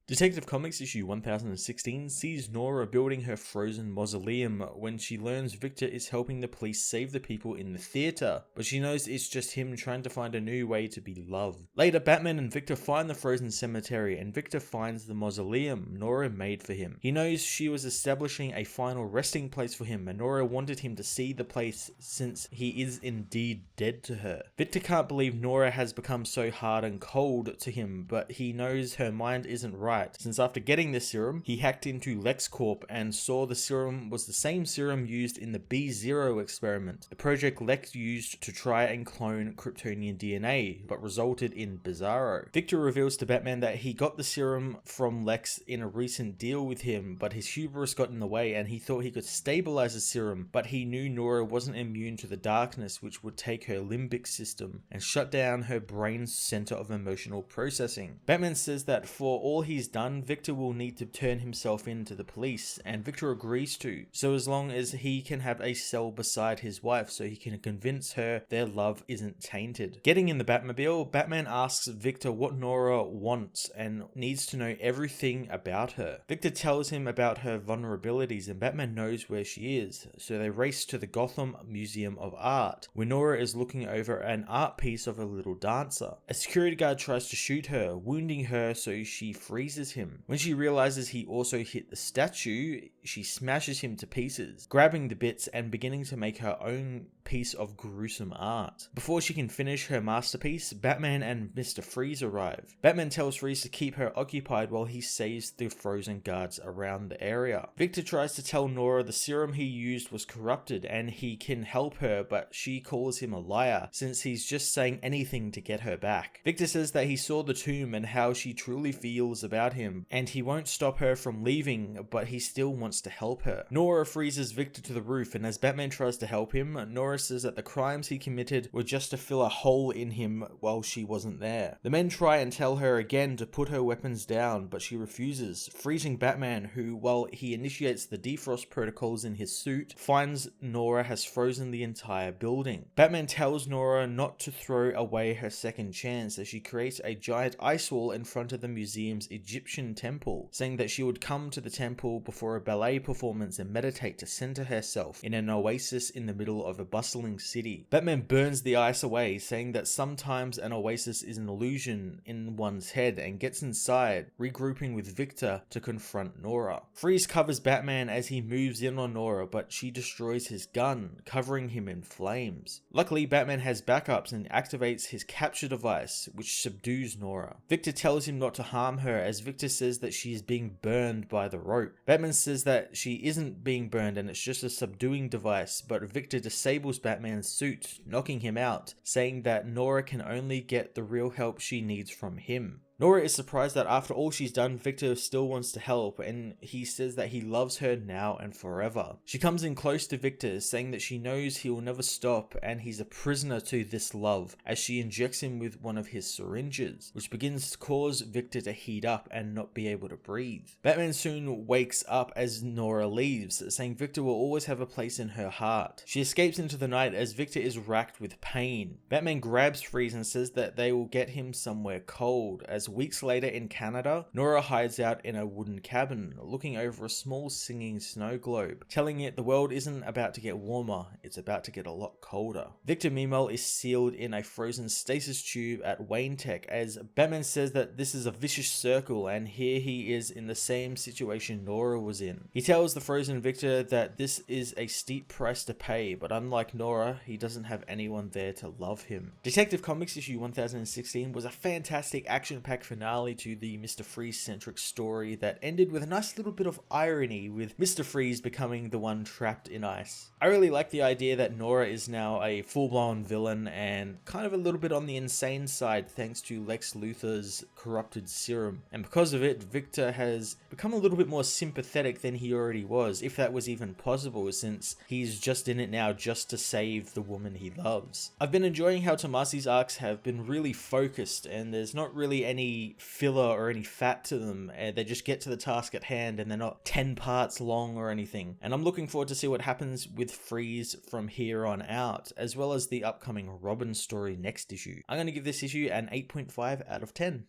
Detective Comics issue 1016 sees Nora building her frozen mausoleum when she learns Victor is helping the police save the people in the theater, but she knows it's just him trying to find a new way to be loved. Later, Batman and Victor find the frozen cemetery and Victor finds the mausoleum Nora made for him. He knows she was establishing a final resting place for him and Nora wanted him to see the place since he is indeed dead to her. Victor can't believe Nora has become so hard and cold to him, but he knows her mind isn't right, since after getting the serum, he hacked into LexCorp and saw the serum was the same serum used in the B0 experiment, the project Lex used to try and clone Kryptonian DNA, but resulted in Bizarro. Victor reveals to Batman that he got the serum from Lex in a recent deal with him, but his hubris got in the way and he thought he could stabilize the serum, but he knew Nora wasn't immune to the darkness which would take her limbic system and shut down her brain's center of emotional processing. Batman says that for all he's done, Victor will need to turn himself in to the police, and Victor agrees to, so as long as he can have a cell beside his wife so he can convince her their love isn't tainted. Getting in the Batmobile, Batman asks Victor what Nora wants and needs to know everything about her. Victor tells him about her vulnerabilities and Batman knows where she is, so they race to the Gotham Museum of Art, where Nora is looking over an art piece of a little dancer. A security guard tries to shoot her, wounding her so she freezes him. When she realizes he also hit the statue, she smashes him to pieces, grabbing the bits and beginning to make her own piece of gruesome art. Before she can finish her masterpiece, Batman and Mr. Freeze arrive. Batman tells Freeze to keep her occupied while he saves the frozen guards around the area. Victor tries to tell Nora the serum he used was corrupted and he can help her, but she calls him a liar since he's just saying anything to get her back. Victor says that he saw the tomb and how she truly feels about him, and he won't stop her from leaving, but he still wants to help her. Nora freezes Victor to the roof, and as Batman tries to help him, Nora says that the crimes he committed were just to fill a hole in him while she wasn't there. The men try and tell her again to put her weapons down, but she refuses, freezing Batman, who, while he initiates the defrost protocols in his suit, finds Nora has frozen the entire building. Batman tells Nora not to throw away her second chance as she creates a giant ice wall in front of the museum's Egyptian temple, saying that she would come to the temple before a ballet performance and meditate to center herself in an oasis in the middle of a bustling city. Batman burns the ice away, saying that sometimes an oasis is an illusion in one's head, and gets inside, regrouping with Victor to confront Nora. Freeze covers Batman as he moves in on Nora, but she destroys his gun, covering him in flames. Luckily, Batman has backups and activates his capture device, which subdues Nora. Victor tells him not to harm her as Victor says that she is being burned by the rope. Batman says that she isn't being burned and it's just a subduing device, but Victor disables Batman's suit, knocking him out, saying that Nora can only get the real help she needs from him. Nora is surprised that after all she's done, Victor still wants to help, and he says that he loves her now and forever. She comes in close to Victor, saying that she knows he will never stop and he's a prisoner to this love, as she injects him with one of his syringes, which begins to cause Victor to heat up and not be able to breathe. Batman soon wakes up as Nora leaves, saying Victor will always have a place in her heart. She escapes into the night as Victor is racked with pain. Batman grabs Freeze and says that they will get him somewhere cold, as weeks later in Canada, Nora hides out in a wooden cabin, looking over a small singing snow globe, telling it the world isn't about to get warmer, it's about to get a lot colder. Victor meanwhile is sealed in a frozen stasis tube at Wayne Tech, as Batman says that this is a vicious circle and here he is in the same situation Nora was in. He tells the frozen Victor that this is a steep price to pay, but unlike Nora, he doesn't have anyone there to love him. Detective Comics issue 1016 was a fantastic action-packed finale to the Mr. Freeze-centric story that ended with a nice little bit of irony, with Mr. Freeze becoming the one trapped in ice. I really like the idea that Nora is now a full-blown villain and kind of a little bit on the insane side thanks to Lex Luthor's corrupted serum, and because of it, Victor has become a little bit more sympathetic than he already was, if that was even possible, since he's just in it now just to save the woman he loves. I've been enjoying how Tomasi's arcs have been really focused, and there's not really any filler or any fat to them. They just get to the task at hand and they're not 10 parts long or anything. And I'm looking forward to see what happens with Freeze from here on out, as well as the upcoming Robin story next issue. I'm going to give this issue an 8.5 out of 10.